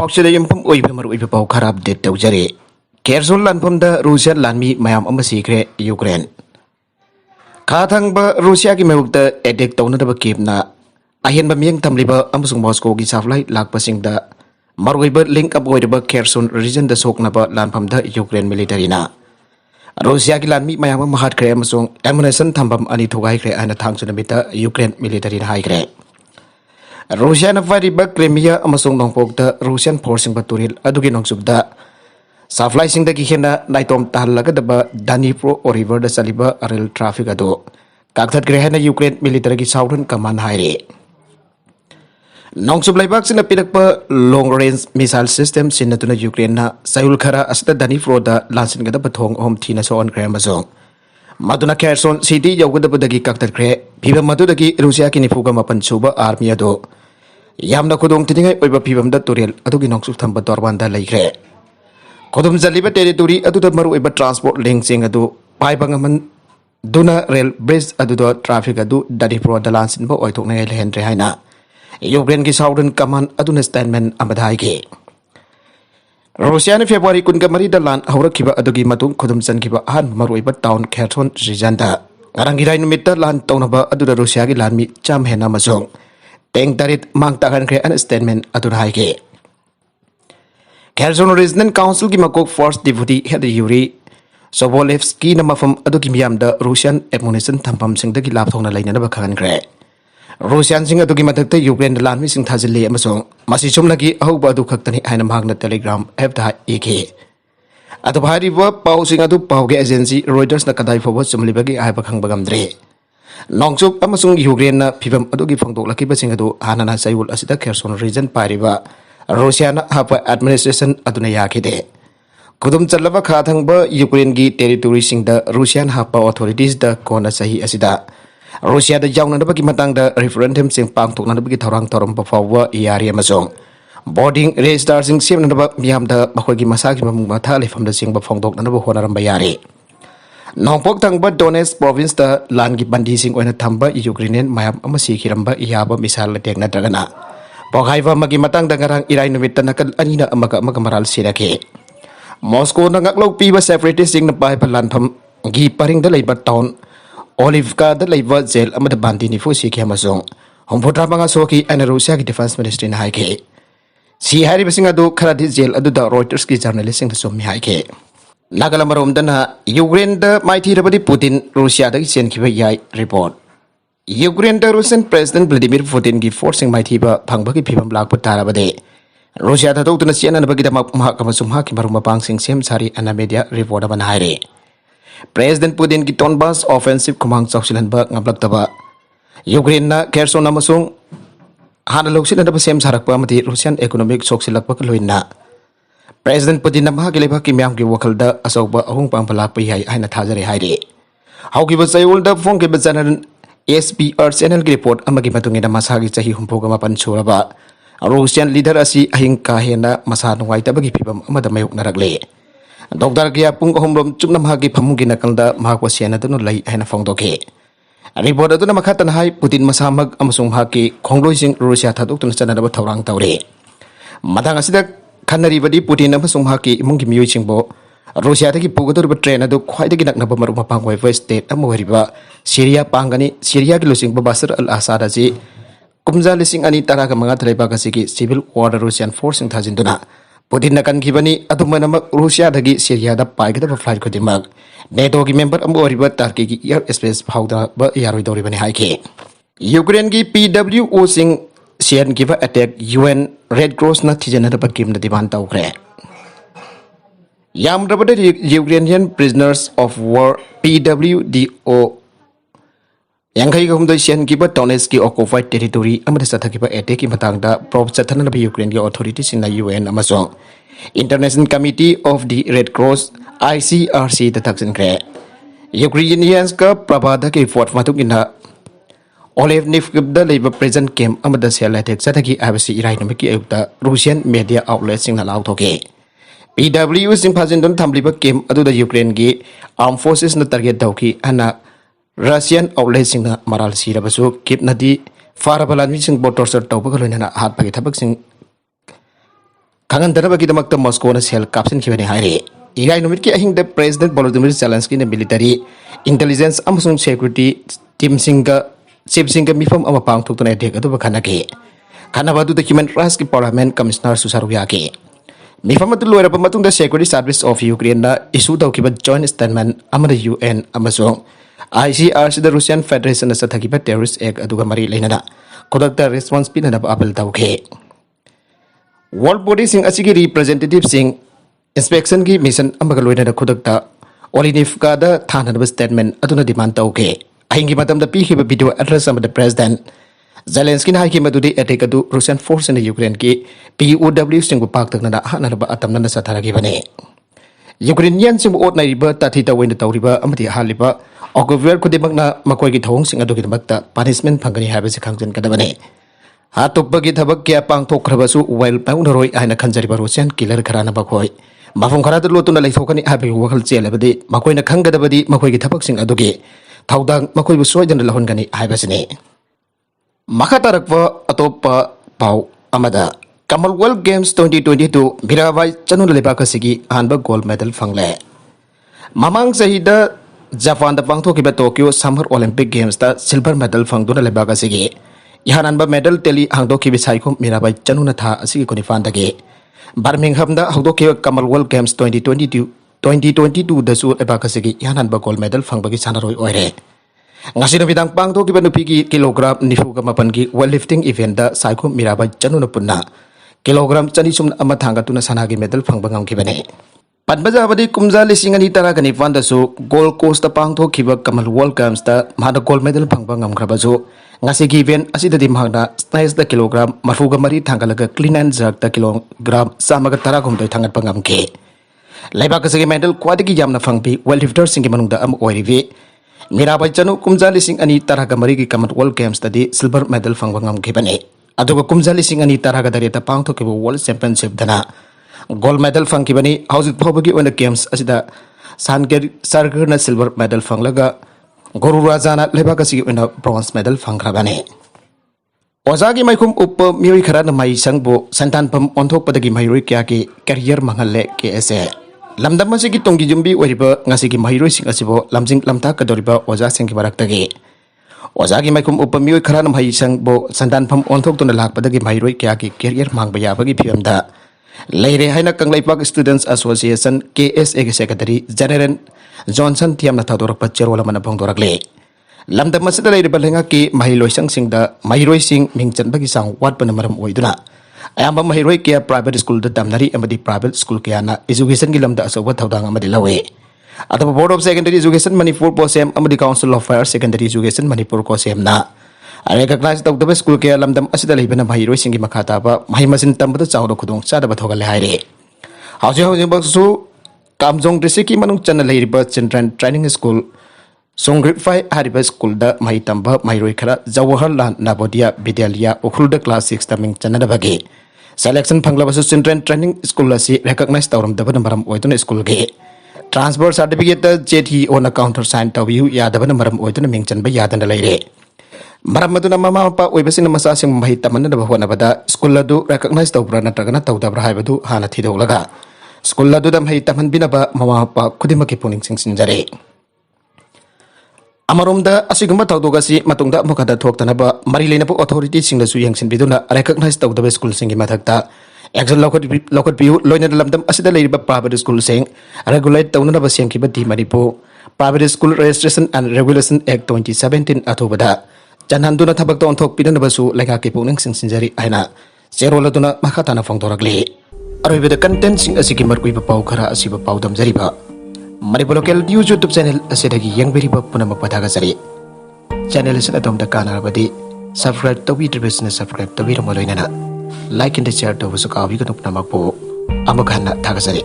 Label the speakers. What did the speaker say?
Speaker 1: पाउचले यमफम ओइबे मरुइबे पाउ खराब date तौजरे केरसोन लानफमदा Russia लानमी मयाम अमा सिखरे यूक्रेन खाथंगबा रूसिया की मेबुक्ता एटेक तौनदबा केपना अहेनबा मियंग तमलिबा अमसुंग मॉस्को की साफ्लाइट लाकपसिंगदा मरुइबा लिंक अप ओइदबा केरसोन रीजन द सोकनबा लानफमदा यूक्रेन मिलिटरीना रूसिया की लानमी मयाम अमा हाटखरे अमसुंग एमुनेशन थंबम अनि थुगाइखरे आना थांगसुनबिता यूक्रेन मिलिटरी हाइखरे रूसिया फाइब क्रीमिया नोंपोकता रूसियन फोर्सिंग तुरील अदुगी नोंसुबदा सप्लाइसिंग हेना नाइटोम ताहलगदब दानिप्रो रिवर चलीब रेल ट्राफिक अदु काकथत्रे है यूक्रेन मिलिटरी की साउथर्न कमान हाइरे नोंसुब लेबाकसिना पिरकप लॉन्ग रेंज मिसाइल सिस्टम सिन्नतुना यूक्रेन सायुल खरा असदा दानिप्रोदा लांसिनगदब थोंग होम थीना सोअनख्रे अमसों मदुना केरसोन सिटी यौगदबदगी काकथत्रे फिबम मदुदगी रूसिया की निफुगा मपन सुबा आर्मी अदो यामना खुदोंग तिनिंगै ओइबा फिबमदा तुरेल अदुगी नोंसुब थंबा दरबानदा लैख्रे खुदुम जलिबा टेरिटोरी अदुदा मरु ओइबा ट्रांसपोर्ट लिंकसिंग अदु पाइबंगमन दुना रेल ब्रिज अदुदा ट्राफिक अदु दानिप्रो दलांसिनबा ओइथोकनै लेहेंद्रे हाइना यूक्रेन की साउथर्न कमान अदुना स्टेटमेंट अमदाइगे रूसिया ने फेब्रुआरी कुनका मरीदा लान हौरखिबा अदुगी मतुंग खुदुम चनखिबा अहान मरुइबा टाउन खेरथोन रिजनदा अरंगिराई नुमित्ता लान तौनबा अदुदा रूसिया की लानमी चाम हेना मसोंग टेंग तरित मांग तागनख्रे अन स्टेटमेंट अदुना हाइगे खेरथोन रीजनल काउंसिल की मकोक फर्स्ट डिप्यूटी हेड यूरी सोबोलेव्स्की न मफम अदुगी मियामदा Russian ammunition थंपम सिंगदगी लापथोंना लैननबा खगनख्रे Russian Singh अदुगी मथक्ता Ukraine लानमी सिंग थाजिल्ले अमसोंग मसी सुमनगी अहौबा अदु खक्तनि हाइना मांगना टेलीग्राम एपदा इखे अदु भारिबा पाउसिंग अदु पाउगे एजेंसी रॉयटर्स न कदाइ फोबो चुमलिबगी आइबा खंगबगमद्रे नोंगचुब अमसुंग यूक्रेन न फिबम अदुगी फंगदोक्लकिबा सिंग अदु हानाना साइवुल असिदा खेरसोन रीजन पारिबा रूसिया न हापा एडमिनिस्ट्रेशन अदुना याखिदे खुदुम चलबा खाथंगबा यूक्रेन की टेरिटोरी सिंग द रूसियन हापा अथॉरिटीज द कोना सही असिदा रूसिया द जाउननबगी मतंग द रेफरेंडम सिंग पांगथोकनबगी थौरांग तौरम फावबा यारी अमसोंग बोर्डिंग रजिस्टर सिंग सेमनबा मियाम द मखोगी मसागी ममुंग माथा लेफम द सिंग फोंगदोकनबा होनारंबा यारी नोंपोक थंगबा डोनेट्स प्रोविंस द लान की बंदी सिंग ओइना थंबा यूक्रेनियन मायाम अमा सिखिरंबा याबा मिसाल टेक नत्रगना पोगाइबा मगी मतंग द गरांग इराई नुमित्त नकल अनिना अमका मराल सिरखे मॉस्को न ngaklo piba separatist sing na paipa lanpham gi paring da leiba town Olivka da leiba jail amada bandi ni fu sikhe amasong homfotra banga soki ana Russia ki defense ministry na haike si hari basinga do kharadi jail adu da Reuters ki journalist sing da sommi haike nagala marom da na Ukraine da mighty rabadi Putin Russia da chen khiba yai report Ukraine da Russian president Vladimir Putin ki forcing mighty ba phangba ki phibam lakpa tarabade Russia da dok tuna sian na bagida mahak amasum ha ki maruma pang sing sem sari ana media report ban haire President Putin की Donbas offensive kumang chawsilan ba ngablak taba Ukraine na Kherson amasung hana loksin na sem sarak pa mati Russian economic chawsilak pa loina President Putin na mahagi leba ki myam ki wakal da asok ba ahung pang palak pa hai aina thajare haire hau ki ba sayul da phong ki ba channel SPR channel ki report amagi matungi na masagi chahi humpoga mapan churaba Russian leader asi ahing ka hena masa nuai tabagi pibam amada mayuk narakle Dr. Gia Pung Homrom Chumna Hagi Pamugi Nakanda Makwasiana Dunu Lai and Fongdoke. Report Aduna Makatan Hai Putin Masamag Amasung Haki, Congloising Russia Taduk Sanaba Taurang Taure. Matangasida Kanaribadi Putin Amasung Haki Mungi Muchingbo, Russia Taki Pugatur train adu quite a ginak Nabamaruma Pangway First State Amoriba, Syria Pangani, Syria losing Babasar al Asadazi, Kumza listing Ani Taraka Mangatare Bagasiki, Civil War Russian forcing Tazinduna. Putin nakan kibani atumanamak Russia dagi Syria da paigada ba flight khodimak NATO ki member am oriba Turkey ki air space phauda ba yaroi dori bani haike Ukraine ki PWO sing sian giva attack UN Red Cross na thijana da kim na diban taukre yam rabada Ukrainian prisoners of war PWDO Yangai Gumdo Sian Giba Donetsk ki occupied territory amada sathakiba attack ki matangda probe chathana bi Ukraine ki authorities in the UN amasong International Committee of the Red Cross ICRC da taksin kre Ukrainians ka prabada ki fort matuk ina Olevnev da labor present camp amada sel attack sathaki abasi irai nomiki ayukta Russian media outlets sing na law thoke PW sing phajindon thamliba camp adu da Ukraine ki armed forces na target dauki ana Russian outlets sing na maral sirabasu kip nadi farabalan sing botor sir tawba galona hat pagi thabak sing ꯈꯪꯍꯟꯗꯅꯕꯒꯤꯗꯃꯛꯇ ꯃꯣꯁꯀꯣꯅ ꯁꯦꯜ ꯀꯥꯞꯁꯤꯟꯈꯤꯕꯅꯤ ꯍꯥꯏꯔꯤ ꯏꯔꯥꯏ ꯅꯨꯃꯤꯠꯀꯤ ꯑꯍꯤꯡꯗ president Volodymyr ꯖꯦꯂꯦꯟꯁꯀꯤꯅ military intelligence ꯑꯃꯁꯨꯡ security ꯆꯤꯞꯁꯤꯡꯒ ꯃꯤꯐꯝ ꯑꯃ ꯄꯥꯡꯊꯣꯛꯇꯨꯅ attack ꯑꯗꯨꯕꯨ ꯈꯟꯅꯈꯤ ꯈꯟꯅꯕ ꯑꯗꯨꯗ ꯍ꯭ꯌꯨꯃꯦꯟ ꯔꯥꯏꯠꯁꯀꯤ ꯄꯥꯔꯂꯤꯌꯥꯃꯦꯟꯠ ꯀꯃꯤꯁꯅꯔꯁꯨ ꯁꯔꯨꯛ ꯌꯥꯈꯤ ꯃꯤꯐꯝ ꯑꯗꯨ ꯂꯣꯏꯔꯕ ꯃꯇꯨꯡꯗ ꯁꯦꯀ꯭ꯌꯨꯔꯤꯇꯤ ꯁꯥꯔꯚꯤꯁ ꯑꯣꯐ ꯌꯨꯀ꯭ꯔꯦꯟꯅ ꯏꯁꯨ ꯇꯧꯈꯤꯕ ꯖꯣꯏꯟꯠ ꯁ꯭ꯇꯦꯠꯃꯦꯟꯠ ꯑꯃꯗ UN ꯑꯃꯁꯨꯡ ICRCꯗ ꯔꯨꯁꯤꯌꯥꯟ ꯐꯦꯗꯔꯦꯁꯟꯅ ꯆꯠꯊꯈꯤꯕ ꯇꯦꯔꯣꯔꯤꯁꯠ ꯑꯦꯛ ꯑꯗꯨꯒ ꯃꯔꯤ ꯂꯩꯅꯅ ꯈꯨꯗꯛꯇ ꯔꯦꯁꯄꯣꯟꯁ ꯄꯤꯅꯅꯕ ꯑꯄꯤꯜ ꯇꯧꯈꯤ ꯋꯥꯔꯜ ꯕꯣꯗꯤꯁꯤꯡ ꯑꯁꯤꯒꯤ ꯔꯤꯄ꯭ꯔꯖꯦꯟꯇꯦꯇꯤꯚꯁꯤꯡ इंस्पेक्शन की मिशन खुदकता ओलिनिफ्कादा थानब स्टेटमेंट डिमांड तौके अहिंगी पीखिब वीडियो एड्रेस प्रेसिडेंट जेलेंस्कीना एटेक रूसियन फोर्स यूक्रेन की POW सिंह पाकना हानब अतमन सथरगीबने यूक्रेनियन सिंह ओटनाइब ताथी तौन तौरीब हालिब ऑक्युपेयर खुदिमकना मकोइगी थौंगसिंग पनिशमेंट फंगनी हाबसे खंगजनगदबने हातोपगी थबक क्या पांगथोख्रबसु वाइल पाउनरोय हाइना खंजरिब रूसियन किलर खराना बखोय मफम खराद लोतुना लेथोकनी हाबे वखल चेलबदि मकोइना खंगदबदि मकोइगी थबकसिंग अदुगे थौदांग मकोइबु सोयदन लहनगनी हाइबसने मखा तरकप अतोप पाउ अमदा कॉमनवेल्थ गेम्स 2022 मीराबाई चनुन लेबाकसिगी हानबा गोल्ड मेडल फंगले ममांग सहिदा जापान दा पांगथोकिबा टोक्यो समर ओलंपिक गेम्स दा सिल्वर मेडल फंगदुना लेबाकसिगी इहानबा मेडल टेली हांगदोकिबि साइखो मीराबाई चनुना था असिगी कोनिफानदगे बर्मिंघम कॉमनवेल्थ गेम्स 2022 दसु लेबाकसिगी इहानबा गोल्ड मेडल फंगबगी सानरोय ओइरे ngasi nubidang pangthokiba nupigi kilogram 94 की वेट लिफ्टिंग इवेंट दा साइखो मीराबाई चनुना पुन्ना किलोग्राम 200 अमा थांगातुना सनागी मेडल फंगबा ngamkibane पनबजाबदी कुमजा लिसिंग अनि तरा गनि फानदसु गोल्ड कोस्ट पांगथोकिबा कॉमनवेल्थ गेम्स दा मादा गोल्ड मेडल फंगबा ngamkrabaju ngasi की इवेंट असिददि मागना स्नाइस दा किलोग्राम 43 थांगलगा क्लीन एंड जर्क दा किलोग्राम 113 थांगतपा ngamke लेबाकसगी मेडल क्वादगी यामना फंगबि वेट लिफ्टर सिंगी मनुंगदा अम ओइरिबि मीराबाई चनु कुमजा लिसिंग अनि तरागा मरी की कॉमनवेल्थ गेम्स तदी सिल्वर मेडल फंगबा ngamkibane अदुगा कुमजा लिसिंग अनि तरागा दरेता पांगथोकिबा वर्ल्ड चैंपियनशिप दना गोल्ड मेडल फंगkibane हौजिक फावबगी ओना गेम्स असिदा सरगरना सिल्वर मेडल फंगलगा गोरु राजाना लेबाकसी ओना ब्रोंज मेडल फंगखराबाने ओजागी माइखुम उप मियोइ खराना माइ संगबो संतानपम ओंथोकपदगी माइरोइ क्या के करियर मंगले KSA लमदम की तोंगी जुम्बी की महिरोई लमजिंग लमता कदोरिबा ओजा सिंह की मरक्तगे ओजा की माइकुम उपमियोई खरान मही संगबो संतानफम ओंथोक्तुना लाकपदगी महिरोई क्या की कैरियर मांगबा याबगी फिल्मदा लेरे हाइना कंगलाइपाक स्टूडेंट्स एसोसिएशन KSA के सेक्रेटरी जनरल जॉनसन थियामना थादोरकपा चेरोल मन फोंदोरकले लमदम मसिदा लेरिबा लेंगा की महिलोइसंग सिंगदा महिरोई सिंग मिंगचनबगी सांग वाटपन मरम ओइदुना अयाम महिरोई क्या प्राइवेट स्कूल तमनरी प्राइवेट स्कूल क्या एजुकेशन की लमदा अचौब थौदांग लवे अतब board of secondary education Manipur कोसेम council of higher secondary education Manipur कोसेमना रेकग्नाइज तौदब स्कूल क्या लमदम महिरोई सिंगी मखा ताब मही मसिन तंबद चाउद खुदोंग चादब थोगले हाइरे हौजिबसु कामजोंग डिस्ट्रिक्ट की मनुंग चन्न लेरिबा चिल्ड्रन ट्रेनिंग स्कूल सोंग्रिफाई हारिबा स्कूल दा मही तंब महिरोई खरा जवाहरलाल नवोदया विद्यालय उखुल क्लास 6 तमिंग चन्नदबगे सेलेक्शन फंगलबसु चिल्ड्रन ट्रेनिंग स्कूल असी रेकग्नाइज तौरमदबन मरम ओइदुना स्कूल गे ट्रांसफर सर्टिफिकेट जेठी ओना काउंटर साइन तौबियु यादबन मरम ओइदुना मिंग चनबा यादन लैरे मरम मदुना ममा मपा ओइबसिन मसासिंग मही तमनदब होनबदा स्कूल अदु रेकग्नाइज तौब्रा नत्रगना तौदब्रा हाइबदु हाना थिदोलगा स्कूल अदुदा मही तमनबिनबा ममा मपा खुदिमकी पुनिंग सिंसिंजरे अमरोमदा असिगुम्बा थौदोगसी मतुंगदा मुखदा थोक्तनबा मरी लेनबो अथॉरिटी सिंगदसु यंगसिनबिदुना रेकग्नाइज तौदबा स्कूल सिंगी मथक्ता एक्शन लौखटबियु लोइना लमदम असिदा लेरिबा प्राइवेट स्कूल सिंग रेगुलेट तौननबा सेंखिबा the Manipur private school registration and regulation act 2017 अथोबदा चनहंदुना थबक ओंथोकपिदनबसु लेखाकी पुनिंग सिंसिंजरी आइना चेरोलदुना मखाताना फोंदोरकले अरोइबदा कंटेंट सिंग असिगी मरकुइबा पाउ खरा असिबा पाउदम जरिबा Manipur local news YouTube channel असेदगी यंगबेरिबा पुनमक पथागसरी चैनल असिन अदोमदा कानारबदी सब्सक्राइब तौबिद्रिबसिना सब्सक्राइब तौबिरमलोइना लाइक एंड शेयर तौबसु काबिगनु पुनमकपो अमखाना थागसरी।